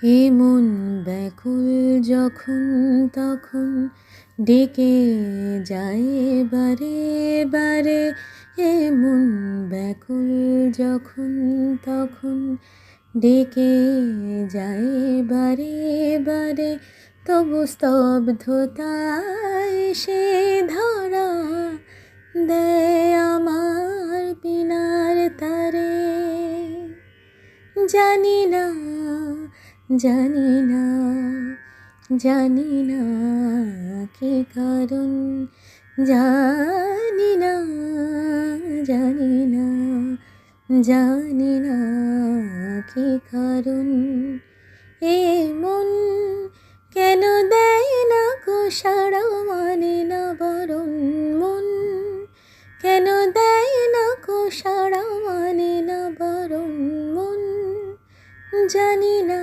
এ মন ব্যাকুল যখন তখন ডেকে যায় বারে বারে। এ মন ব্যাকুল যখন তখন ডেকে যায় বারে বারে। তবু স্তব্ধতায় সে ধরা দেয় আমার বিনার তারে। জানি না জানি না জানি না কি কারণ, জানি না জানি না জানি না কি কারণ। এ মন কেন দেয় না গো সাড়া, মানে না বরণ। মন কেন দেয় না গো সাড়া, মানে না বরণ। মন জানি না।